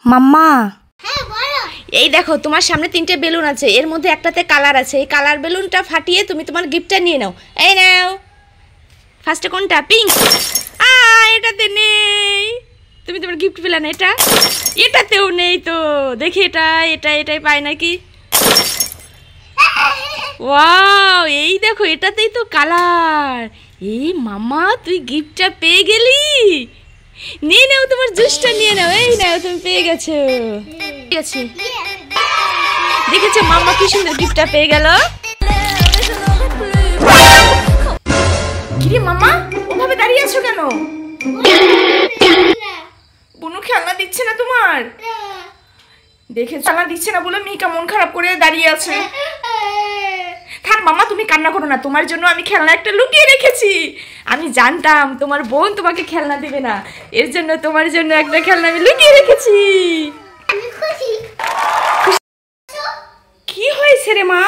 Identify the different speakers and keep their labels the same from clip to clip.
Speaker 1: মাম্মা এই দেখো তোমার সামনে তিনটে বেলুন আছে, এর মধ্যে একটাতে কালার আছে। এই কালার বেলুনটা ফাটিয়ে তুমি তোমার গিফটটা নিয়ে নাও। এই নাও। ফার্স্টে কোনটা? পিঙ্ক। এটাতে নেই, তুমি তোমার গিফট পেলে না। এটাতেও নেই তো। দেখি এটাই পাই নাকি। ওয়াও, এই দেখো এটাতেই তো কালার। এই মামা তুই গিফটটা পেয়ে গেলি। নিয়ে নাও তোমার জুসটা নিয়ে নাও। এই নাও, তুমি পেয়ে গেছো। ঠিক আছে, দেখেছো মাম্মা কি সুন্দর গিফটটা পেয়ে গেল। কিরে মাম্মা, ওভাবে দাঁড়িয়ে আছো কেন? বুনু খেলনা দিচ্ছে না তোমার? দেখে খেলনা দিচ্ছে না বলে মিকা মন খারাপ করে দাঁড়িয়ে আছে। থাক মাম্মা, তুমি কান্না করো না, তোমার জন্য আমি খেলনা একটা লুকিয়ে রেখেছি। আমি জানতাম তোমার বোন তোমাকে খেলনা দিবে না, এর জন্য তোমার জন্য একটা খেলনা আমি লুকিয়ে রেখেছি। কি হয়েছে রে মা?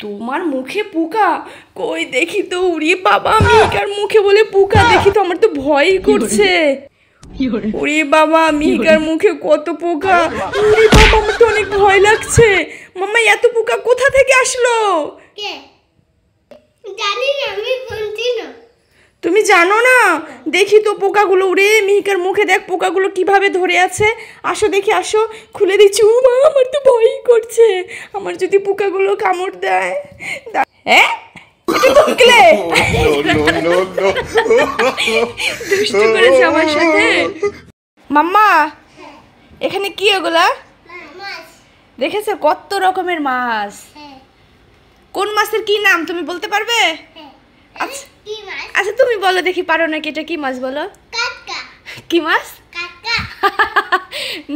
Speaker 1: তোমার মুখে পোকা? কই দেখি তো। উড়ি বাবা, মিহিকার মুখে বলে পোকা, দেখি তো, আমার তো ভয়ই করছে। উড়ি বাবা, মিহিকার মুখে কত পোকা। উড়ি বাবা, আমার তো অনেক ভয় লাগছে। মাম্মা এত পোকা কোথা থেকে আসলো? তুমি জানো না? দেখি তো পোকাগুলো। উড়ে মিহিকার মুখে দেখ পোকাগুলো কিভাবে ধরে আছে। আসো দেখি, আসো, খুলে দিচ্ছি। ও মা, আমার তো ভয়ই করছে। আমার যদি পোকাগুলো কামড় দেয়। হ্যাঁ, এটা তো ক্লে। দুষ্টু করেছে আমার সাথে। মাম্মা, এখানে কি ওগুলা? দেখেছো কত রকমের মাছ। কোন মাছের কি নাম তুমি বলতে পারবে? আচ্ছা তুমি বলো দেখি, পারো নাকি? এটা কি মাছ বলো? কি মাছ?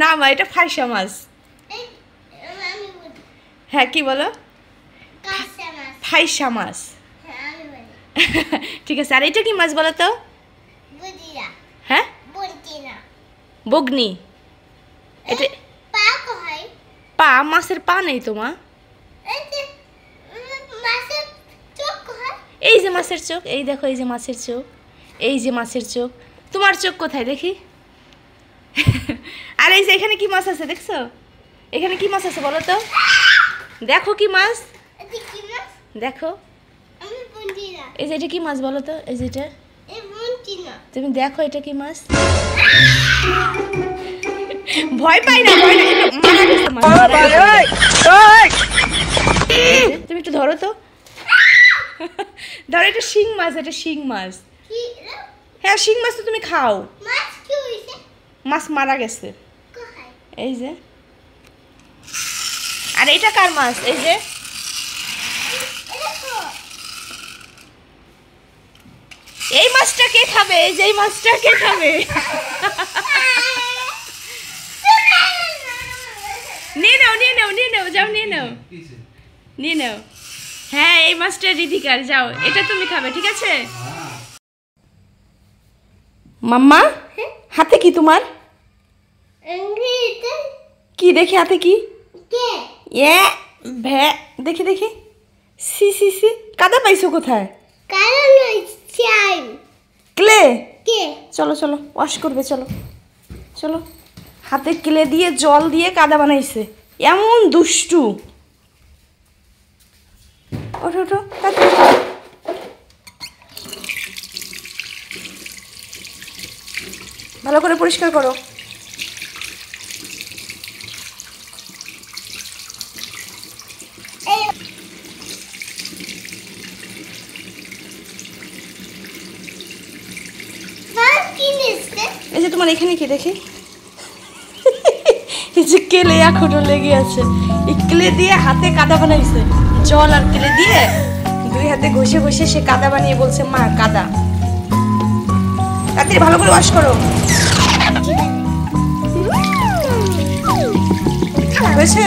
Speaker 1: না মা, এটা ফাইসা মাছ। হ্যাঁ, কি বলো? ফাইসা মাছ। ঠিক আছে, আর এটা কি মাছ বলো তো? হ্যাঁ, বগনি। এটা পা, মাছের পা নেই তো মা। এই যে মাছের চোখ, এই দেখো, এই যে মাছের চোখ, এই যে মাছের চোখ। তোমার চোখ কোথায় দেখি? আর এই যে এখানে কি মাছ আছে দেখছো? এখানে কি মাছ আছে বলো তো? দেখো কি মাছ, দেখো। এই যে এটা কি মাছ বলো তো? এই যেটা তুমি দেখো, এটা কি মাছ? ভয় পাই না, ভয় না, তুমি একটু ধরো তো। ধরো, এটা শিং মাছ, এটা শিং মাছ। হ্যাঁ, শিং মাছ তো তুমি খাও। মাছ মারা গেছে। এই যে। আর এটা কার মাছ? এই যে। এই মাছটা কে খাবে? এই যে এই মাছটা কে খাবে? নিয়ে নাও, নিয়ে নাও, নিয়ে নাও, যাও নিয়ে নাও, নিয়ে নাও। হ্যাঁ, এই মাছটা রিধিকার, যাও, এটা তুমি খাবে, ঠিক আছে? মাম্মা, হাতে কি তোমার? কি দেখি হাতে কি? দেখি দেখি। সি সি সি, কাদা পাইছো কোথায়? ক্লে। চলো চলো, ওয়াশ করবে, চলো চলো। হাতে ক্লে দিয়ে জল দিয়ে কাদা বানাইছে, এমন দুষ্টু। ওঠো ওঠো, ভালো করে পরিষ্কার করো। এই যে তোমার এখানে কি দেখি? এই যে কেলে এখনো লেগে আছে। এই ক্লে দিয়ে হাতে কাদা বানাইছে, জল আর ক্লে দিয়ে দুই হাতে ঘষে ঘষে সে কাদা বানিয়ে বলছে মা কাদা। তাড়াতাড়ি ভালো করে ওয়াশ করো। হয়েছে?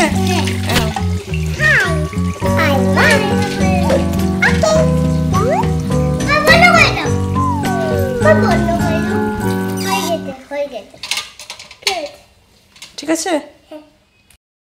Speaker 1: ঠিক আছে।